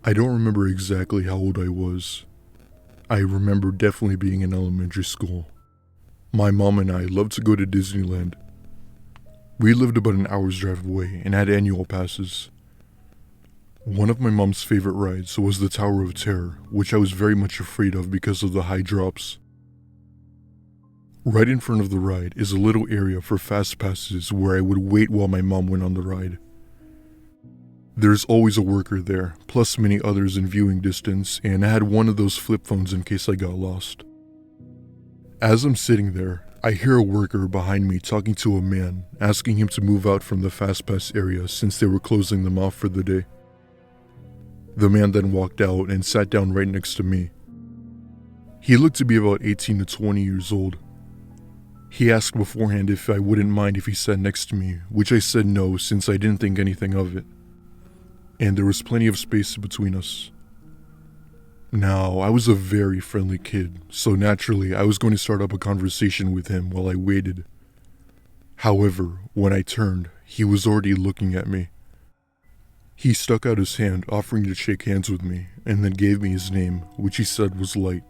I don't remember exactly how old I was. I remember definitely being in elementary school. My mom and I loved to go to Disneyland. We lived about an hour's drive away and had annual passes. One of my mom's favorite rides was the Tower of Terror, which I was very much afraid of because of the high drops. Right in front of the ride is a little area for fast passes where I would wait while my mom went on the ride. There's always a worker there, plus many others in viewing distance, and I had one of those flip phones in case I got lost. As I'm sitting there, I hear a worker behind me talking to a man, asking him to move out from the fast pass area since they were closing them off for the day. The man then walked out and sat down right next to me. He looked to be about 18 to 20 years old. He asked beforehand if I wouldn't mind if he sat next to me, which I said no since I didn't think anything of it. And there was plenty of space between us. Now, I was a very friendly kid, so naturally I was going to start up a conversation with him while I waited. However, when I turned, he was already looking at me. He stuck out his hand, offering to shake hands with me, and then gave me his name, which he said was Light.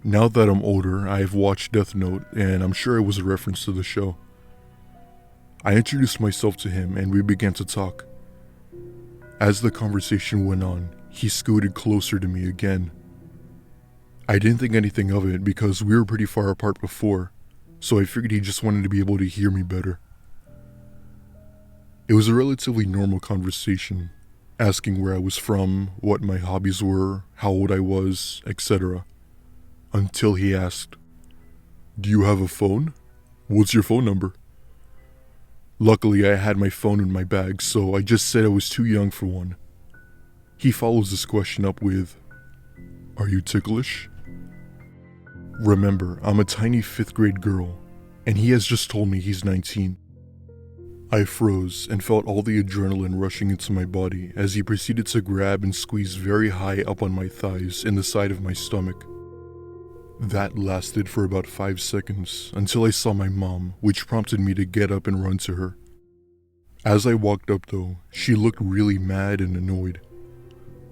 Now that I'm older, I have watched Death Note, and I'm sure it was a reference to the show. I introduced myself to him, and we began to talk. As the conversation went on, he scooted closer to me again. I didn't think anything of it because we were pretty far apart before, so I figured he just wanted to be able to hear me better. It was a relatively normal conversation, asking where I was from, what my hobbies were, how old I was, etc. Until he asked, "Do you have a phone? What's your phone number?" Luckily, I had my phone in my bag, so I just said I was too young for one. He follows this question up with, "Are you ticklish?" Remember, I'm a tiny 5th grade girl, and he has just told me he's 19. I froze and felt all the adrenaline rushing into my body as he proceeded to grab and squeeze very high up on my thighs and the side of my stomach. That lasted for about 5 seconds until I saw my mom, which prompted me to get up and run to her. As I walked up though, she looked really mad and annoyed.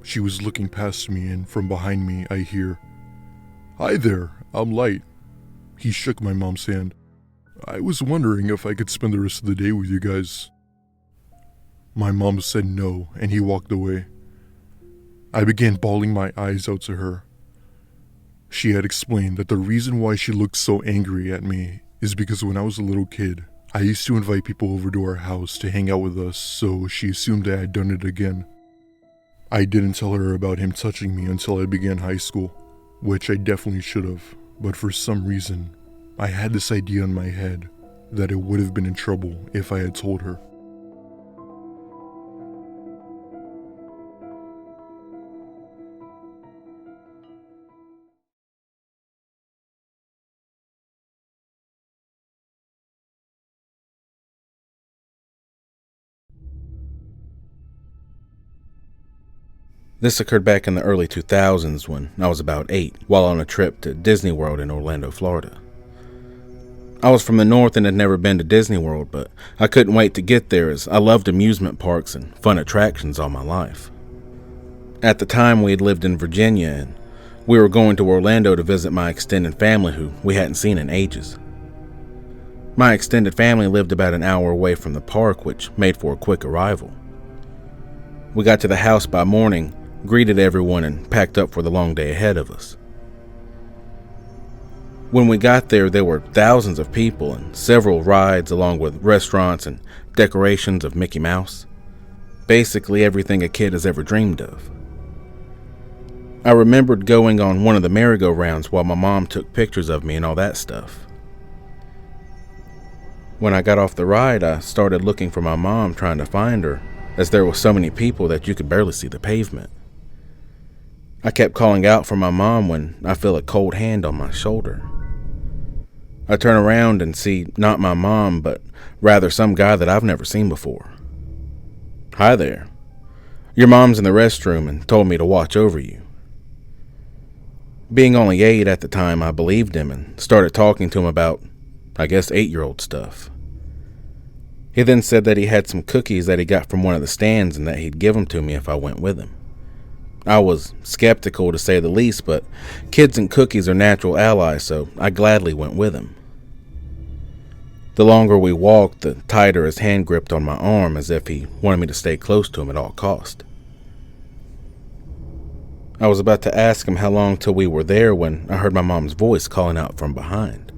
She was looking past me and from behind me I hear, "Hi there, I'm Light." He shook my mom's hand. "I was wondering if I could spend the rest of the day with you guys." My mom said no and he walked away. I began bawling my eyes out to her. She had explained that the reason why she looked so angry at me is because when I was a little kid, I used to invite people over to our house to hang out with us, so she assumed I had done it again. I didn't tell her about him touching me until I began high school, which I definitely should have, but for some reason, I had this idea in my head that it would have been in trouble if I had told her. This occurred back in the early 2000s when I was about 8, while on a trip to Disney World in Orlando, Florida. I was from the north and had never been to Disney World, but I couldn't wait to get there as I loved amusement parks and fun attractions all my life. At the time, we had lived in Virginia and we were going to Orlando to visit my extended family who we hadn't seen in ages. My extended family lived about an hour away from the park, which made for a quick arrival. We got to the house by morning, greeted everyone, and packed up for the long day ahead of us. When we got there were thousands of people and several rides along with restaurants and decorations of Mickey Mouse. Basically everything a kid has ever dreamed of. I remembered going on one of the merry-go-rounds while my mom took pictures of me and all that stuff. When I got off the ride, I started looking for my mom, trying to find her, as there were so many people that you could barely see the pavement. I kept calling out for my mom when I feel a cold hand on my shoulder. I turn around and see not my mom, but rather some guy that I've never seen before. "Hi there. Your mom's in the restroom and told me to watch over you." Being only 8 at the time, I believed him and started talking to him about, I guess, 8-year-old stuff. He then said that he had some cookies that he got from one of the stands and that he'd give them to me if I went with him. I was skeptical to say the least, but kids and cookies are natural allies, so I gladly went with him. The longer we walked, the tighter his hand gripped on my arm, as if he wanted me to stay close to him at all cost. I was about to ask him how long till we were there when I heard my mom's voice calling out from behind.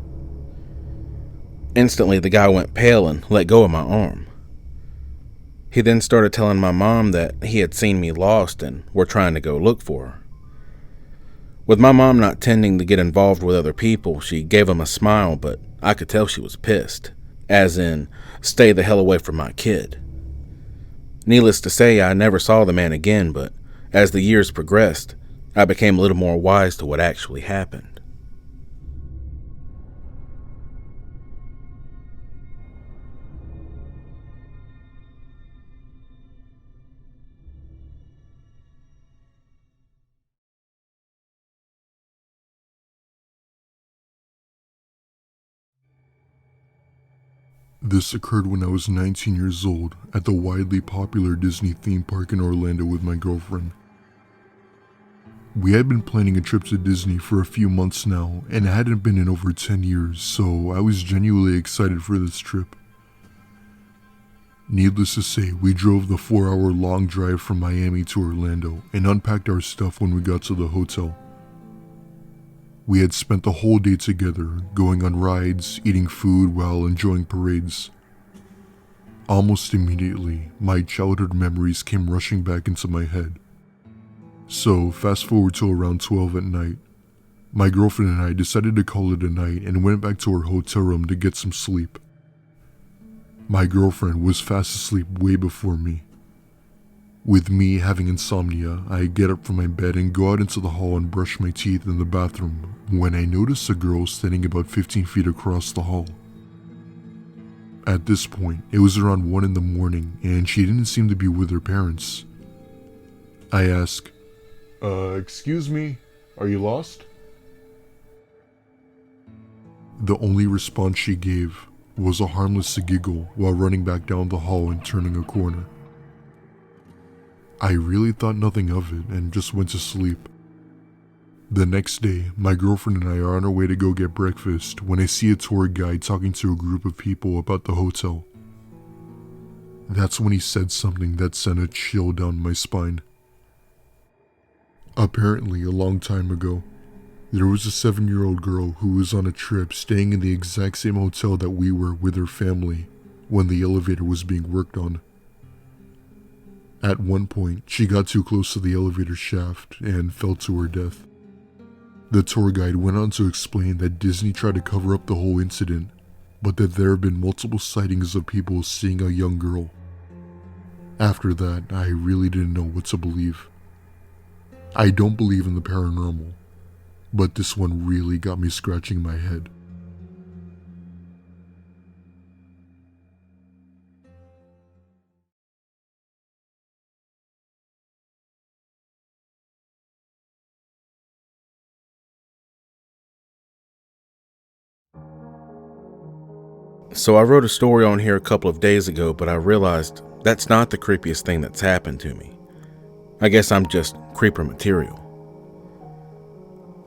Instantly, the guy went pale and let go of my arm. He then started telling my mom that he had seen me lost and were trying to go look for her. With my mom not tending to get involved with other people, she gave him a smile, but I could tell she was pissed, as in, stay the hell away from my kid. Needless to say, I never saw the man again, but as the years progressed, I became a little more wise to what actually happened. This occurred when I was 19 years old at the widely popular Disney theme park in Orlando with my girlfriend. We had been planning a trip to Disney for a few months now, and it hadn't been in over 10 years, so I was genuinely excited for this trip. Needless to say, we drove the 4-hour long drive from Miami to Orlando and unpacked our stuff when we got to the hotel. We had spent the whole day together, going on rides, eating food while enjoying parades. Almost immediately, my childhood memories came rushing back into my head. So, fast forward to around 12 at night. My girlfriend and I decided to call it a night and went back to our hotel room to get some sleep. My girlfriend was fast asleep way before me. With me having insomnia, I get up from my bed and go out into the hall and brush my teeth in the bathroom when I notice a girl standing about 15 feet across the hall. At this point, it was around 1 in the morning and she didn't seem to be with her parents. I ask, excuse me, are you lost? The only response she gave was a harmless giggle while running back down the hall and turning a corner. I really thought nothing of it and just went to sleep. The next day, my girlfriend and I are on our way to go get breakfast when I see a tour guide talking to a group of people about the hotel. That's when he said something that sent a chill down my spine. Apparently, a long time ago, there was a 7-year-old girl who was on a trip staying in the exact same hotel that we were with her family when the elevator was being worked on. At one point, she got too close to the elevator shaft and fell to her death. The tour guide went on to explain that Disney tried to cover up the whole incident, but that there have been multiple sightings of people seeing a young girl. After that, I really didn't know what to believe. I don't believe in the paranormal, but this one really got me scratching my head. So I wrote a story on here a couple of days ago, but I realized that's not the creepiest thing that's happened to me. I guess I'm just creeper material.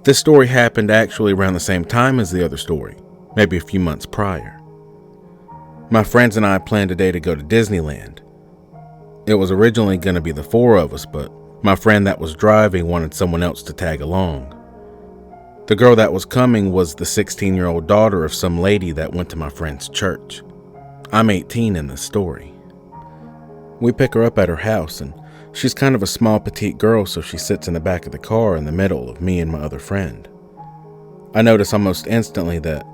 This story happened actually around the same time as the other story, maybe a few months prior. My friends and I planned a day to go to Disneyland. It was originally going to be the 4 of us, but my friend that was driving wanted someone else to tag along. The girl that was coming was the 16-year-old daughter of some lady that went to my friend's church. I'm 18 in this story. We pick her up at her house, and She's kind of a small, petite girl, so she sits in the back of the car in the middle of me and my other friend. I notice almost instantly that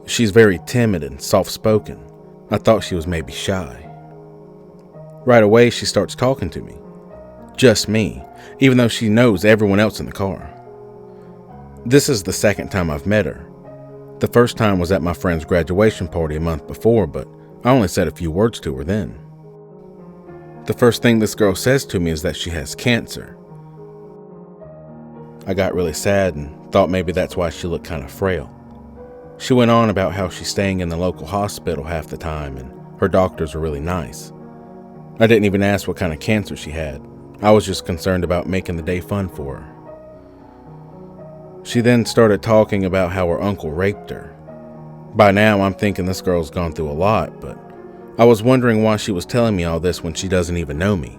she's very timid and soft-spoken. I thought she was maybe shy. Right away, she starts talking to me. Just me, even though she knows everyone else in the car. This is the second time I've met her. The first time was at my friend's graduation party a month before, but I only said a few words to her then. The first thing this girl says to me is that she has cancer. I got really sad and thought maybe that's why she looked kind of frail. She went on about how she's staying in the local hospital half the time and her doctors are really nice. I didn't even ask what kind of cancer she had. I was just concerned about making the day fun for her. She then started talking about how her uncle raped her. By now, I'm thinking this girl's gone through a lot, but I was wondering why she was telling me all this when she doesn't even know me.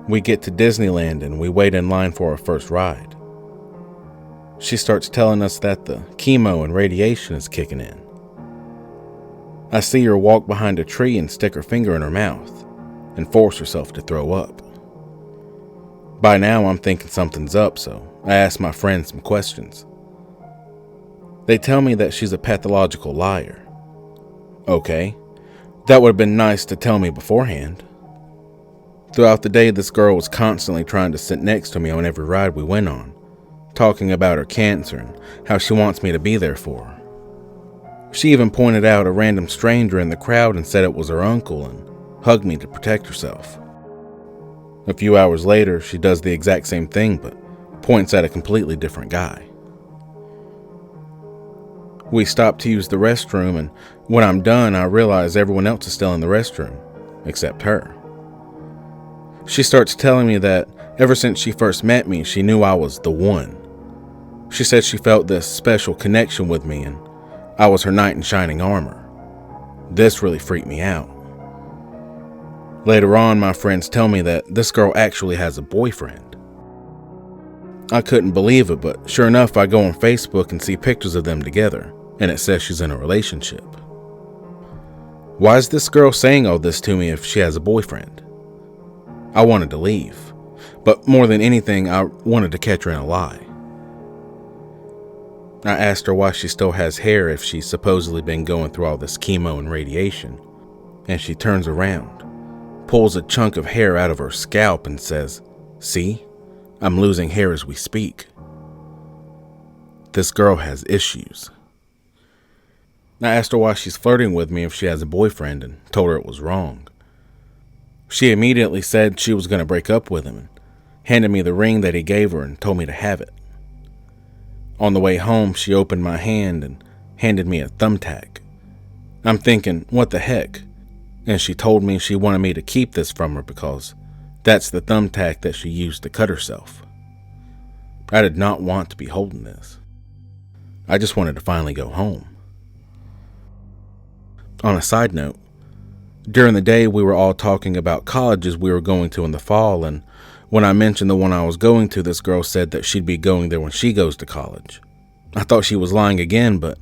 We get to Disneyland and we wait in line for our first ride. She starts telling us that the chemo and radiation is kicking in. I see her walk behind a tree and stick her finger in her mouth and force herself to throw up. By now, I'm thinking something's up, so I ask my friends some questions. They tell me that she's a pathological liar. Okay, that would have been nice to tell me beforehand. Throughout the day, this girl was constantly trying to sit next to me on every ride we went on, talking about her cancer and how she wants me to be there for her. She even pointed out a random stranger in the crowd and said it was her uncle and hugged me to protect herself. A few hours later, she does the exact same thing but points at a completely different guy. We stop to use the restroom, and when I'm done, I realize everyone else is still in the restroom, except her. She starts telling me that ever since she first met me, she knew I was the one. She said she felt this special connection with me, and I was her knight in shining armor. This really freaked me out. Later on, my friends tell me that this girl actually has a boyfriend. I couldn't believe it, but sure enough, I go on Facebook and see pictures of them together, and it says she's in a relationship. Why is this girl saying all this to me if she has a boyfriend? I wanted to leave, but more than anything, I wanted to catch her in a lie. I asked her why she still has hair if she's supposedly been going through all this chemo and radiation, and she turns around, pulls a chunk of hair out of her scalp and says, "See, I'm losing hair as we speak." This girl has issues. I asked her why she's flirting with me if she has a boyfriend and told her it was wrong. She immediately said she was going to break up with him and handed me the ring that he gave her and told me to have it. On the way home, she opened my hand and handed me a thumbtack. I'm thinking, what the heck? And she told me she wanted me to keep this from her because that's the thumbtack that she used to cut herself. I did not want to be holding this. I just wanted to finally go home. On a side note, during the day we were all talking about colleges we were going to in the fall, and when I mentioned the one I was going to, this girl said that she'd be going there when she goes to college. I thought she was lying again, but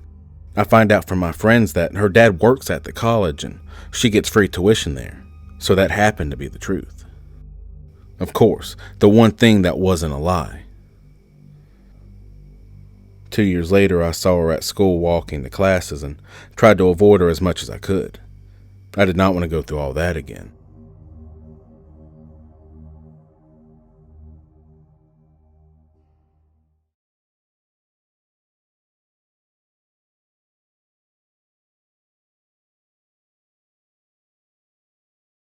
I find out from my friends that her dad works at the college and she gets free tuition there, so that happened to be the truth. Of course, the one thing that wasn't a lie. 2 years later, I saw her at school walking to classes and tried to avoid her as much as I could. I did not want to go through all that again.